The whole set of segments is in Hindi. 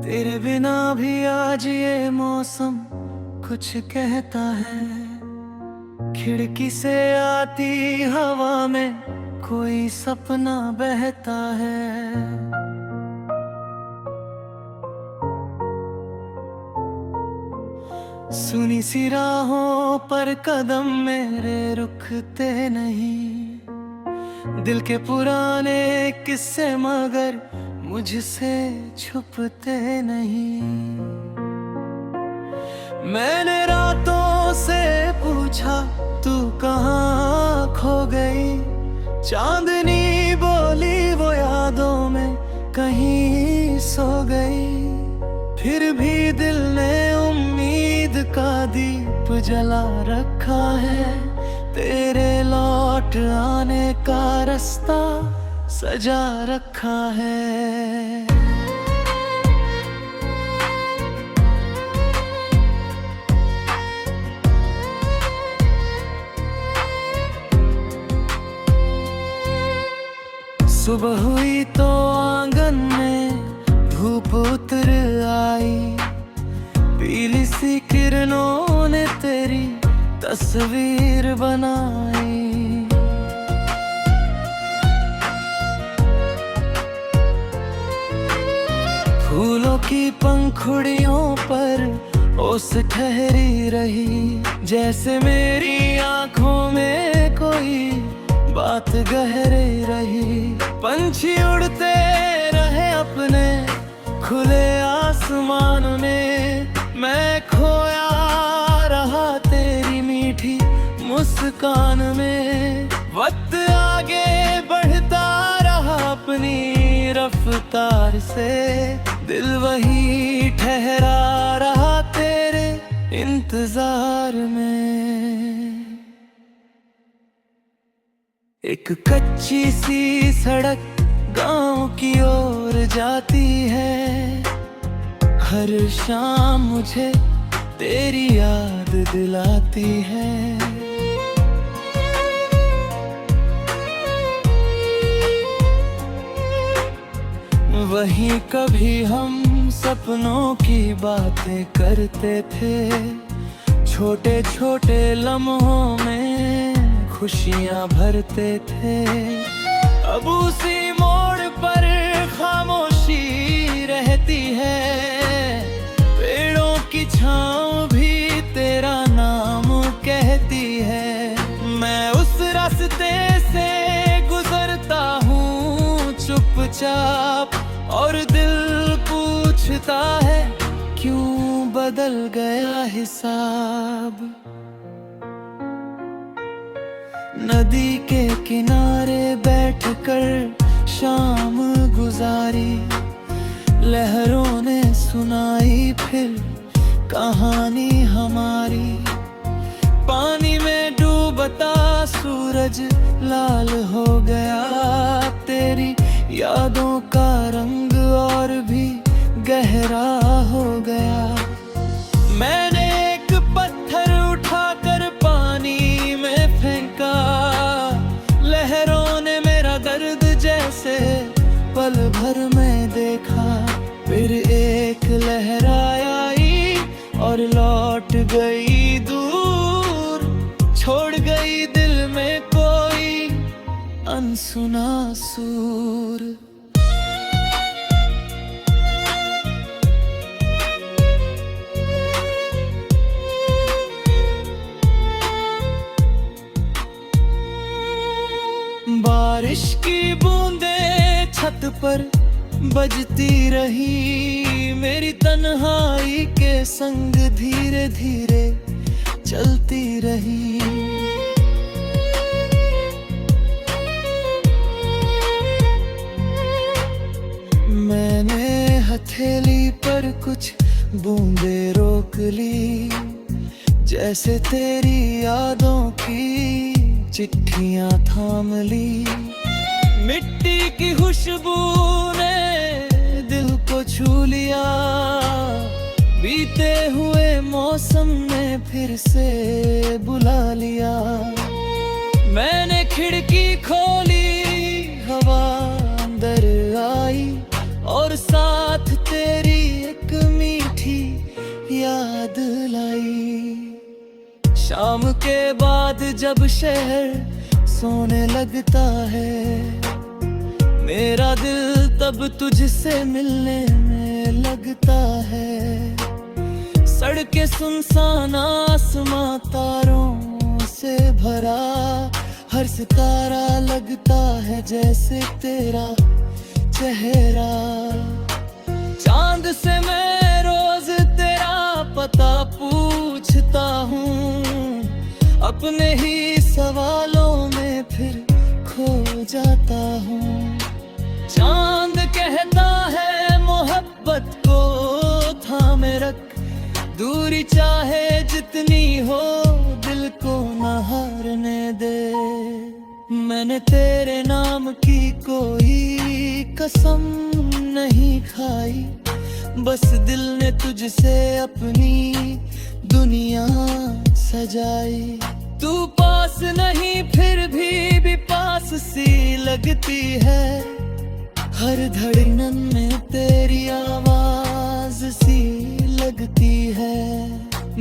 तेरे बिना भी आज ये मौसम कुछ कहता है। खिड़की से आती हवा में कोई सपना बहता है। सुनी सी राहों पर कदम मेरे रुकते नहीं। दिल के पुराने किस्से मगर मुझसे छुपते नहीं। मैंने रातों से पूछा तू कहाँ खो गई। चांदनी बोली वो यादों में कहीं सो गई। फिर भी दिल ने उम्मीद का दीप जला रखा है। तेरे लौट आने का रास्ता सजा रखा है। सुबह हुई तो आंगन में धूप उतर आई। पीली सी किरणों ने तेरी तस्वीर बनाई। फूलों की पंखुड़ियों पर ओस ठहरी रही। जैसे मेरी आंखों में कोई बात गहरे रही। पंछी उड़ते रहे अपने खुले आसमान में। मैं खोया रहा तेरी मीठी मुस्कान में। वक्त आगे बढ़ता रहा अपनी रफ्तार से। दिल वही ठहरा रहा तेरे इंतजार में। एक कच्ची सी सड़क गांव की ओर जाती है। हर शाम मुझे तेरी याद दिलाती है। वहीं कभी हम सपनों की बातें करते थे। छोटे छोटे लम्हों में खुशियां भरते थे। अब उसी मोड़ पर खामोशी रहती है। पेड़ों की छांव भी तेरा नाम कहती है। मैं उस रास्ते से गुजरता हूँ चुपचाप। और दिल पूछता है क्यों बदल गया हिसाब। नदी के किनारे बैठकर शाम गुजारी। लहरों ने सुनाई फिर कहानी हमारी। पानी में डूबता सूरज लाल हो गया। तेरी यादों का रंग और भी गहरा हो गया। मैंने एक पत्थर उठाकर पानी में फेंका। लहरों ने मेरा दर्द जैसे पल भर में देखा। फिर एक लहर आई और लौट गई दूर। छोड़ गई दिल में कोई अनसुना सूर। बारिश की बूंदें छत पर बजती रही। मेरी तन्हाई के संग धीरे धीरे चलती रही। मैंने हथेली पर कुछ बूंदें रोक ली। जैसे तेरी यादों की चिट्ठियां थाम ली। मिट्टी की खुशबू ने दिल को छू लिया। बीते हुए मौसम ने फिर से बुला लिया। मैंने खिड़की खोली, हवा अंदर आई और साथ तेरी एक मीठी याद लाई। शाम के बाद जब शहर सोने लगता है, मेरा दिल तब तुझसे मिलने में लगता है। सड़कें सुनसान, आसमां तारों से भरा, हर सितारा लगता है जैसे तेरा चेहरा। चांद से मैं रोज तेरा पता पूछता हूँ, अपने ही सवालों में फिर खो जाता हूँ। चांद कहता है मोहब्बत को थामे रख, दूरी चाहे जितनी हो दिल को न हारने दे। मैंने तेरे नाम की कोई कसम नहीं खाई, बस दिल ने तुझसे अपनी दुनिया सजाई। तू पास नहीं फिर भी पास सी लगती है, हर धड़कन में तेरी आवाज सी लगती है।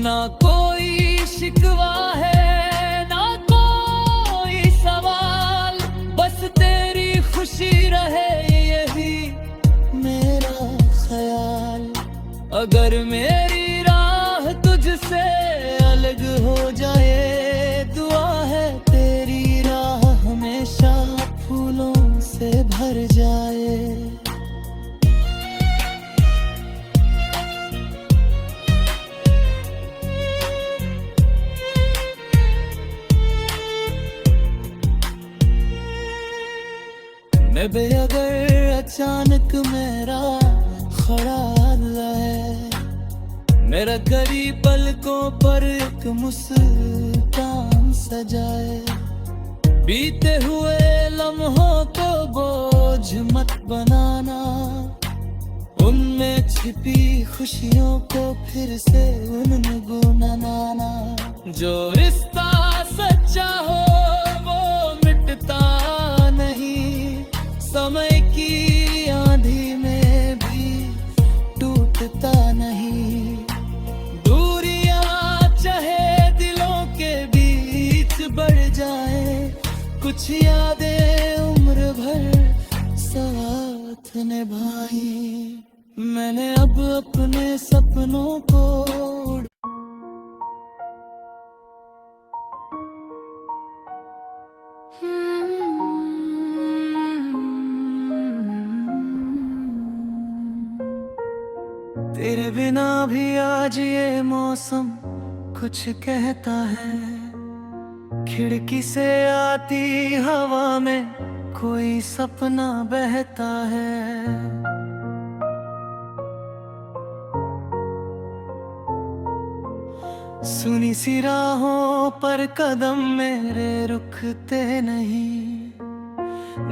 ना कोई शिकवा है ना कोई सवाल, बस तेरी खुशी रहे यही मेरा ख्याल। अगर मेरी राह तुझसे अलग हो जाए, दुआ है तेरी राह हमेशा फूलों से भर जाए। मैं अगर अचानक मेरा ख्याल है, मेरा गरीब पलकों पर एक मुस्कान सजाए। बीते हुए लम्हों को बोझ मत बनाना, उनमें छिपी खुशियों को फिर से गुनगुनाना। जो रिश्ता सच्चा हो वो मिटता नहीं, समय की आंधी में भी टूटता नहीं। दूरियां चाहे दिलों के बीच बढ़ जाए, कुछ यादें उम्र भर साथ निभाई। मैंने अब अपने सपनों को तेरे बिना भी आज ये मौसम कुछ कहता है। खिड़की से आती हवा में कोई सपना बहता है। सुनी सी राहों पर कदम मेरे रुकते नहीं,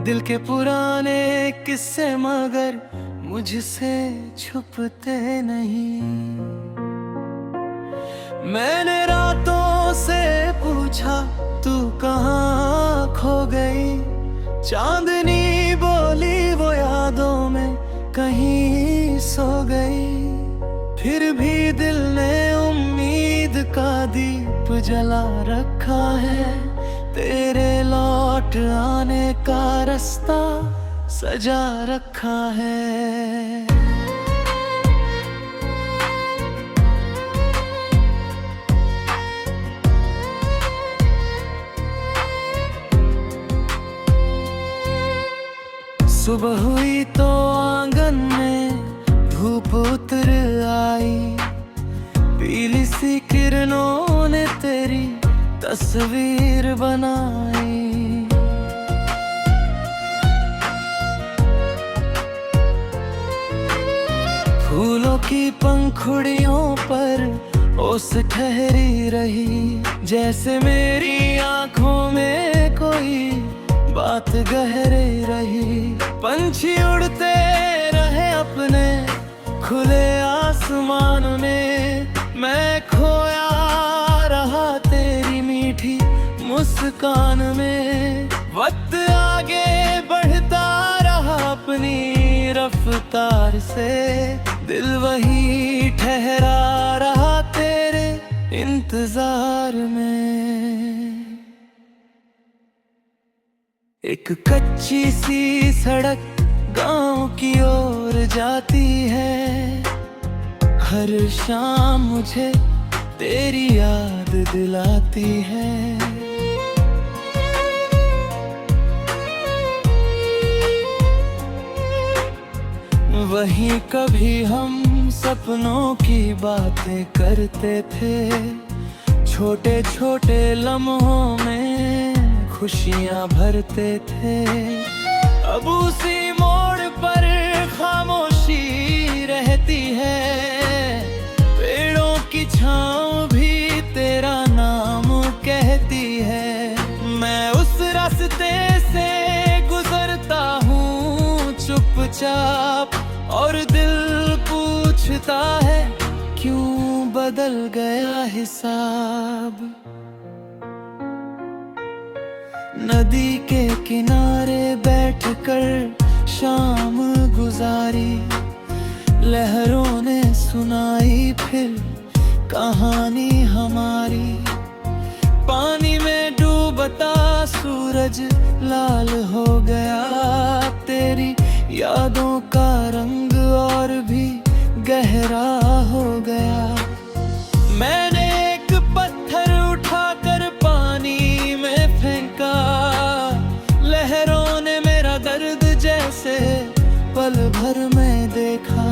दिल के पुराने किस्से मगर मुझसे छुपते नहीं। मैंने रातों से पूछा तू कहाँ खो गई, चांदनी बोली वो यादों में कहीं सो गई। फिर भी दिल ने उम्मीद का दीप जला रखा है, तेरे लौट आने का रास्ता सजा रखा है। सुबह हुई तो आंगन में धूप उतर आई, पीली सी किरणों ने तेरी तस्वीर बनाई। फूलों की पंखुड़ियों पर ओस ठहरी रही, जैसे मेरी आंखों में कोई बात गहरे रही। पंछी उड़ते रहे अपने खुले आसमान में, मैं खोया रहा तेरी मीठी मुस्कान में। वक्त आगे बढ़ता रहा अपनी रफ्तार से, दिल वही ठहरा रहा तेरे इंतजार में। एक कच्ची सी सड़क गांव की ओर जाती है, हर शाम मुझे तेरी याद दिलाती है। वहीं कभी हम सपनों की बातें करते थे, छोटे छोटे लम्हों में खुशियां भरते थे। अब उसी मोड़ पर खामोशी रहती है, पेड़ों की छांव भी तेरा नाम कहती है। मैं उस रास्ते से गुजरता हूँ चुपचाप, और दिल पूछता है क्यों बदल गया हिसाब। नदी के किनारे बैठकर शाम गुजारी, लहरों ने सुनाई फिर कहानी हमारी। पानी में डूबता सूरज लाल हो गया, तेरी यादों का रंग और भी गहरा हो गया। मैंने एक पत्थर उठाकर पानी में फेंका, लहरों ने मेरा दर्द जैसे पल भर में देखा।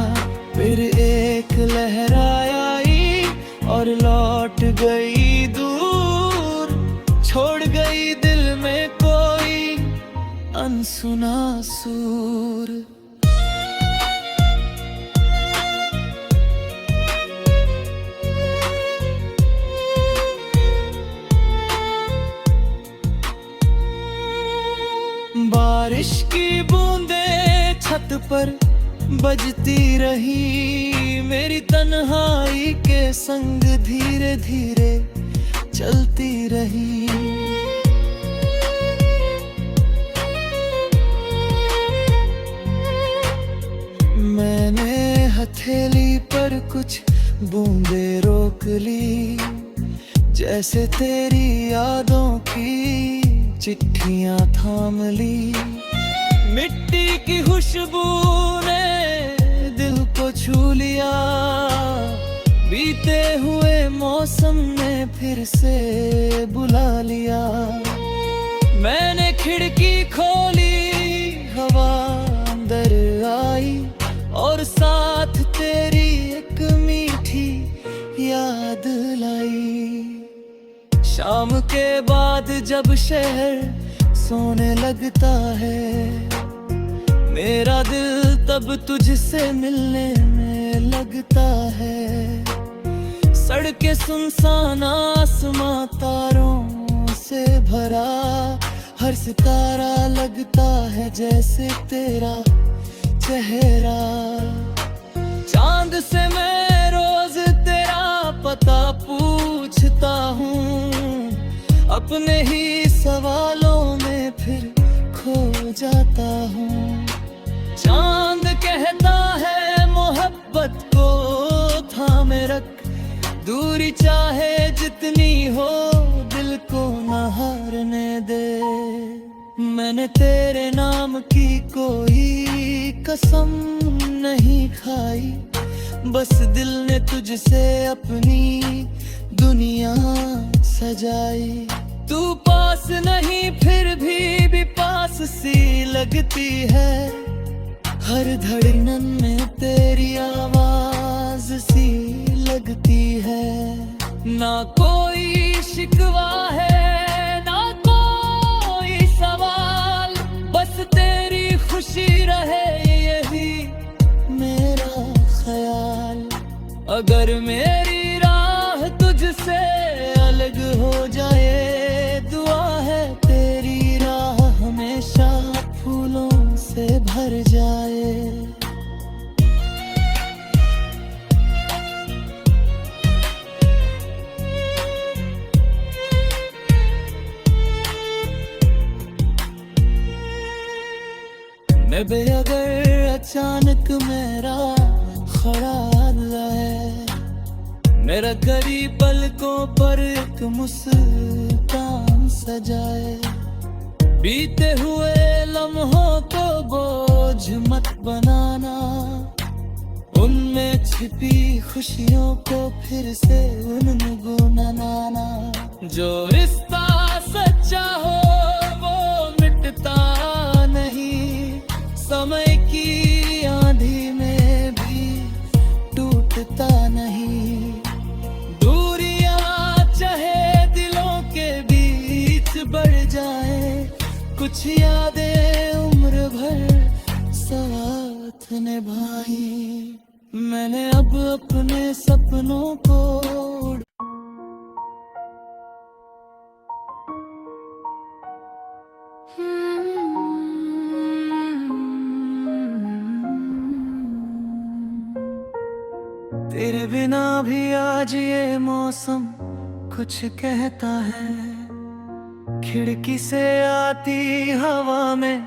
फिर एक लहर आई और लौट गई दूर, छोड़ गई दिल में कोई अनसुना सूर। बारिश की बूंदें छत पर बजती रही, मेरी तन्हाई के संग धीरे धीरे चलती रही। मैंने हथेली पर कुछ बूंदें रोक ली, जैसे तेरी यादों की चिट्ठियां थाम ली। मिट्टी की खुशबू ने दिल को छू लिया, बीते हुए मौसम ने फिर से बुला लिया। मैंने खिड़की खोली, हवा अंदर आई और साथ तेरी एक मीठी याद लाई। शाम के बाद जब शहर सोने लगता है, मेरा दिल तब तुझसे मिलने में लगता है। सड़कें सुनसान, आसमां तारों से भरा, हर सितारा लगता है जैसे तेरा चेहरा। चांद से मैं रोज तेरा पता पूछता हूँ, अपने ही सवालों में फिर खो जाता हूँ। चांद कहता है मोहब्बत को थामे रख, दूरी चाहे जितनी हो दिल को न हारने दे। मैंने तेरे नाम की कोई कसम नहीं खाई, बस दिल ने तुझसे अपनी दुनिया सजाई। तू पास नहीं फिर भी पास सी लगती है, हर धड़कन में तेरी आवाज सी लगती है। ना कोई शिकवा है ना कोई सवाल, बस तेरी खुशी रहे यही मेरा ख्याल। अगर मेरी राह तुझसे अलग हो जाए, दुआ है तेरी राह हमेशा फूलों से भर जाए। मैं अगर अचानक मेरा खड़ा है। मेरा गरीब पलकों पर एक मुस्कान सजाए। बीते हुए लम्हों को बोझ मत बनाना, उनमें छिपी खुशियों को फिर से गुनगुनाना। जो रिश्ता सच्चा हो वो मिटता नहीं, समय की आंधी में भी टूटता नहीं। दूरियां चाहे दिलों के बीच बढ़ जाए, कुछ यादें उम्र भर साथ निभाई। मैंने अब अपने सपनों को तेरे बिना भी आज ये मौसम कुछ कहता है। खिड़की से आती हवा में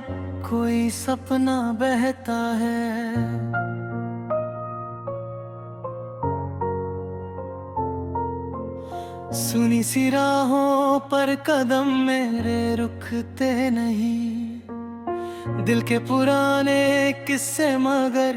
कोई सपना बहता है। सुनी सी राहों पर कदम मेरे रुकते नहीं, दिल के पुराने किस्से मगर